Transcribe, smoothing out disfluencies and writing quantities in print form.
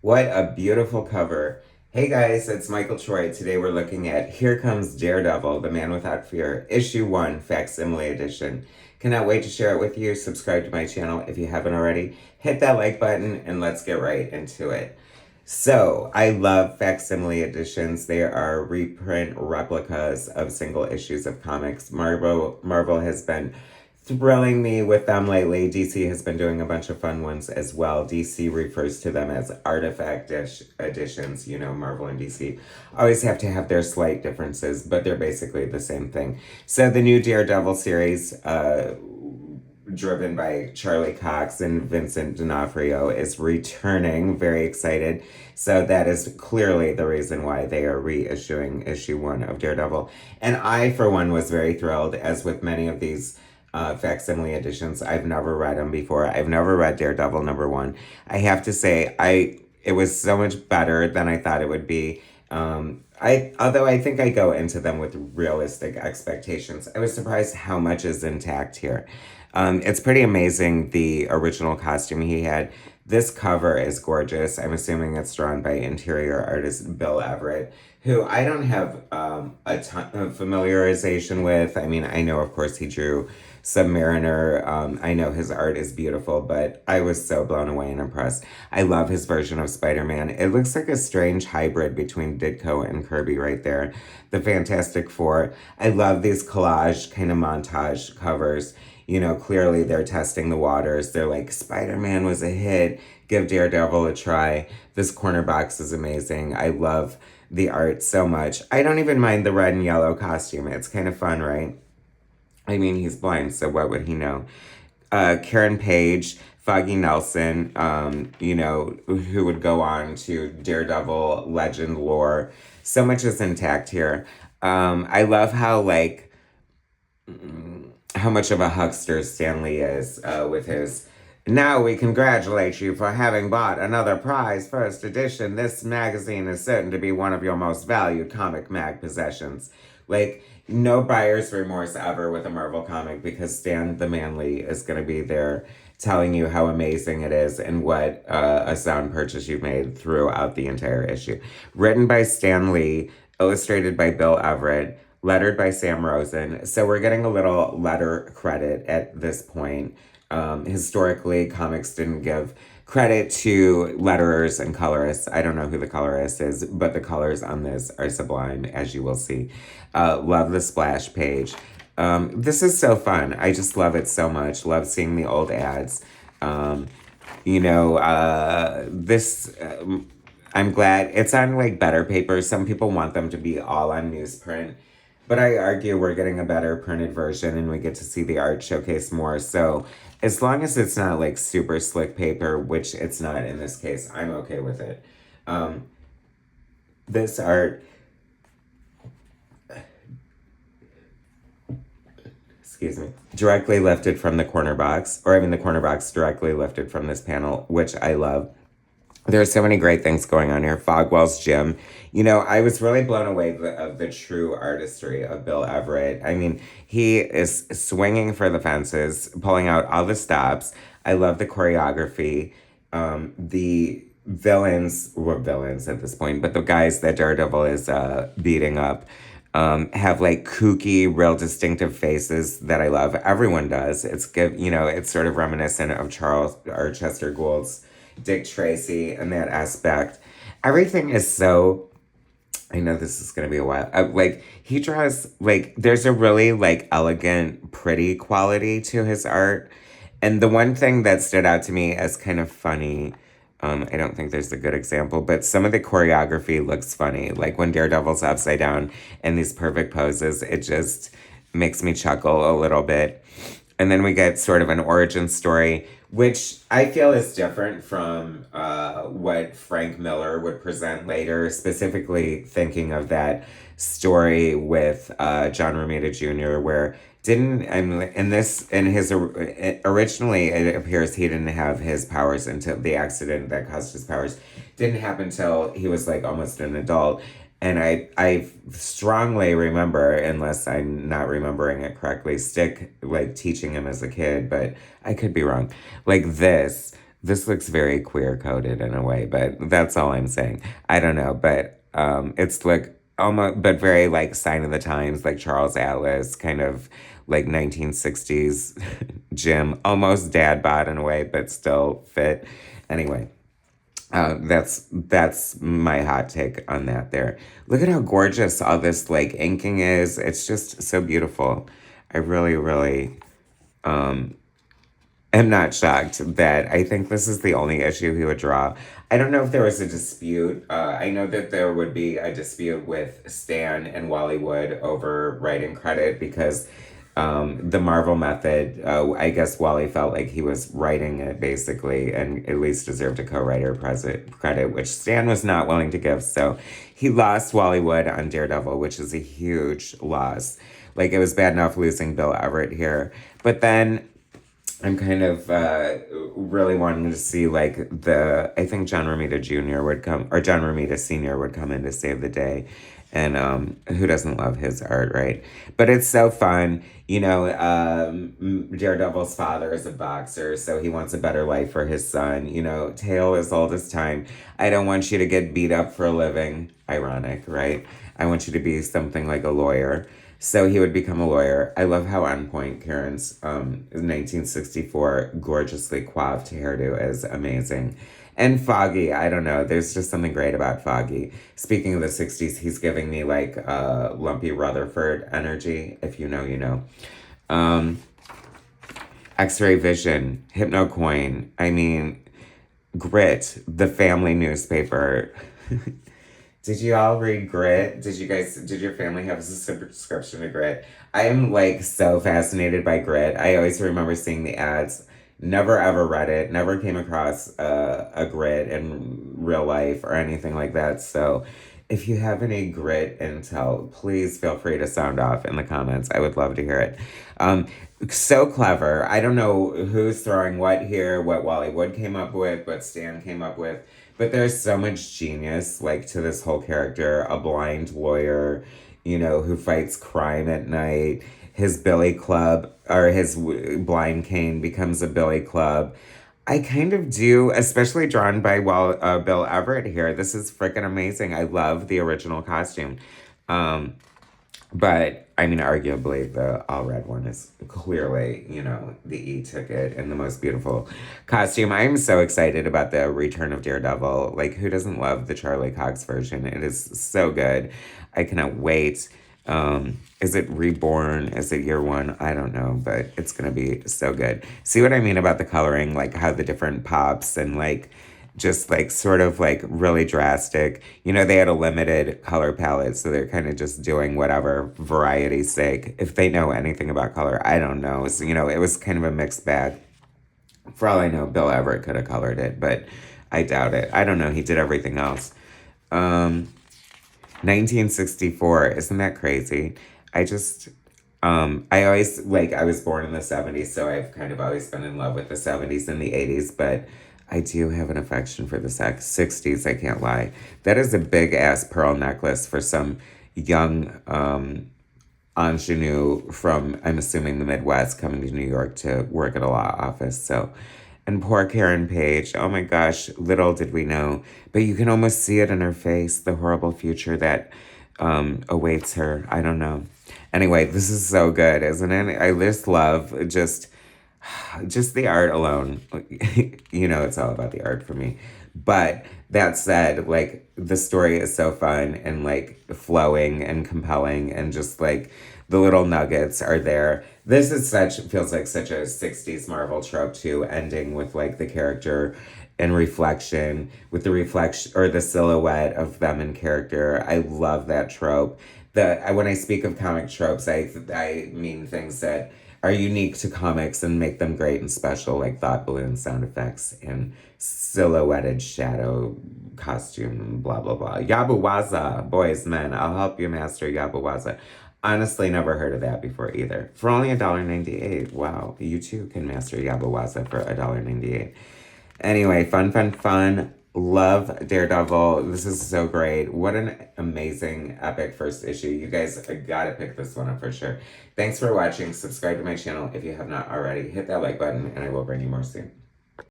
What a beautiful cover. Hey guys, it's Michael Troy. Today we're looking at Here Comes Daredevil, The Man Without Fear, Issue 1, Facsimile Edition. Cannot wait to share it with you. Subscribe to my channel if you haven't already. Hit that like button and let's get right into it. So, I love facsimile editions. They are reprint replicas of single issues of comics. Marvel has been thrilling me with them lately. DC has been doing a bunch of fun ones as well. DC refers to them as artifact editions. You know, Marvel and DC always have to have their slight differences, but they're basically the same thing. So the new Daredevil series, driven by Charlie Cox and Vincent D'Onofrio, is returning. Very excited. So that is clearly the reason why they are reissuing issue 1 of Daredevil. And I, for one, was very thrilled, as with many of these facsimile editions. I've never read them before. I've never read Daredevil #1. I have to say, it was so much better than I thought it would be. Although I think I go into them with realistic expectations, I was surprised how much is intact here. It's pretty amazing, the original costume he had. This cover is gorgeous. I'm assuming it's drawn by interior artist Bill Everett, who I don't have a ton of familiarization with. I mean, I know, of course, he drew Submariner. I know his art is beautiful, but I was so blown away and impressed. I love his version of Spider-Man. It looks like a strange hybrid between Ditko and Kirby right there. The Fantastic Four. I love these collage kind of montage covers. You know, clearly they're testing the waters. They're like, Spider-Man was a hit. Give Daredevil a try. This corner box is amazing. I love the art so much. I don't even mind the red and yellow costume. It's kind of fun, right? I mean, he's blind, so what would he know? Karen Page, Foggy Nelson, you know, who would go on to Daredevil legend lore. So much is intact here. I love how, like, how much of a huckster Stan Lee is with his, "Now we congratulate you for having bought another prize first edition. This magazine is certain to be one of your most valued comic mag possessions." Like, no buyer's remorse ever with a Marvel comic, because Stan the Manly is going to be there telling you how amazing it is and what a sound purchase you've made throughout the entire issue. Written by Stan Lee, illustrated by Bill Everett, lettered by Sam Rosen. So we're getting a little letter credit at this point. Historically, comics didn't give credit to letterers and colorists. I don't know who the colorist is, but the colors on this are sublime, as you will see. Love the splash page. This is so fun. I just love it so much. Love seeing the old ads. You know, this... I'm glad it's on, like, better paper. Some people want them to be all on newsprint, but I argue we're getting a better printed version and we get to see the art showcase more. So as long as it's not like super slick paper, which it's not in this case, I'm okay with it. This art, excuse me, directly lifted from the corner box, or I mean the corner box directly lifted from this panel, which I love. There are so many great things going on here. Fogwell's Gym. You know, I was really blown away of the true artistry of Bill Everett. I mean, he is swinging for the fences, pulling out all the stops. I love the choreography. The villains, were villains at this point, but the guys that Daredevil is beating up have like kooky, real distinctive faces that I love. Everyone does. It's good, you know, it's sort of reminiscent of Charles or Chester Gould's Dick Tracy and that aspect. Everything is so, I know this is going to be a while. Like, he draws, like, there's a really, like, elegant, pretty quality to his art. And the one thing that stood out to me as kind of funny, I don't think there's a good example, but some of the choreography looks funny. Like, when Daredevil's upside down in these perfect poses, it just makes me chuckle a little bit. And then we get sort of an origin story, which I feel is different from what Frank Miller would present later, specifically thinking of that story with John Romita Jr., where originally it appears he didn't have his powers until the accident that caused his powers didn't happen until he was like almost an adult. And I strongly remember, unless I'm not remembering it correctly, Stick, like, teaching him as a kid, but I could be wrong. Like, This looks very queer coded in a way, but that's all I'm saying. I don't know, but it's like almost, but very like sign of the times, like Charles Atlas, kind of like 1960s gym, almost dad bod in a way, but still fit. Anyway, that's my hot take on that. There, look at how gorgeous all this like inking is. It's just so beautiful. I really, really am not shocked that I think this is the only issue he would draw. I don't know if there was a dispute. I know that there would be a dispute with Stan and Wally Wood over writing credit because the Marvel method, I guess Wally felt like he was writing it basically and at least deserved a co-writer credit, which Stan was not willing to give. So he lost Wally Wood on Daredevil, which is a huge loss. Like it was bad enough losing Bill Everett here. But then I'm kind of really wanting to see like I think John Romita Jr. would come, or John Romita Sr. would come in to save the day. And who doesn't love his art, right? But it's so fun. You know, Daredevil's father is a boxer, so he wants a better life for his son. You know, tale as old as time. I don't want you to get beat up for a living. Ironic, right? I want you to be something like a lawyer. So he would become a lawyer. I love how on point Karen's 1964 gorgeously coiffed hairdo is amazing. And Foggy, I don't know. There's just something great about Foggy. Speaking of the 60s, he's giving me like Lumpy Rutherford energy. If you know, you know. X-Ray Vision, Hypnocoin. I mean, Grit, the family newspaper. Did you all read Grit? Did your family have a subscription to Grit? I am like so fascinated by Grit. I always remember seeing the ads. Never ever read it. Never came across a Grit in real life or anything like that. So if you have any Grit intel, please feel free to sound off in the comments. I would love to hear it. So clever. I don't know who's throwing what here, what Wally Wood came up with, what Stan came up with. But there's so much genius, like, to this whole character. A blind lawyer, you know, who fights crime at night. His billy club, or his blind cane becomes a billy club. I kind of do, especially drawn by Bill Everett here. This is freaking amazing. I love the original costume. But, I mean, arguably, the all-red one is clearly, you know, the e-ticket and the most beautiful costume. I'm so excited about the return of Daredevil. Like, who doesn't love the Charlie Cox version? It is so good. I cannot wait. Is it Reborn? Is it year one? I don't know, but it's going to be so good. See what I mean about the coloring? Like, how the different pops and, like, just like sort of like really drastic. You know, they had a limited color palette, so they're kind of just doing whatever variety's sake. If they know anything about color, I don't know. So, you know, it was kind of a mixed bag. For all I know, Bill Everett could have colored it, but I doubt it. I don't know. He did everything else. 1964, isn't that crazy? I just, I always, like, I was born in the 70s, so I've kind of always been in love with the 70s and the 80s, but I do have an affection for the 60s, I can't lie. That is a big-ass pearl necklace for some young ingenue from, I'm assuming, the Midwest coming to New York to work at a law office. So, and poor Karen Page, oh my gosh, little did we know. But you can almost see it in her face, the horrible future that awaits her. I don't know. Anyway, this is so good, isn't it? I just love just the art alone. You know, it's all about the art for me. But that said, like, the story is so fun and like flowing and compelling, and just like the little nuggets are there. This is feels like such a 60s Marvel trope too, ending with like the character and reflection, with the reflection or the silhouette of them in character. I love that trope. When I speak of comic tropes, I mean things that are unique to comics and make them great and special, like thought balloon sound effects and silhouetted shadow costume, blah, blah, blah. Yabuwaza, boys, men, I'll help you master Yabuwaza. Honestly, never heard of that before either. For only $1.98. Wow, you too can master Yabuwaza for $1.98. Anyway, fun, fun, fun. Love Daredevil. This is so great. What an amazing, epic first issue. You guys gotta pick this one up for sure. Thanks for watching. Subscribe to my channel if you have not already. Hit that like button, and I will bring you more soon.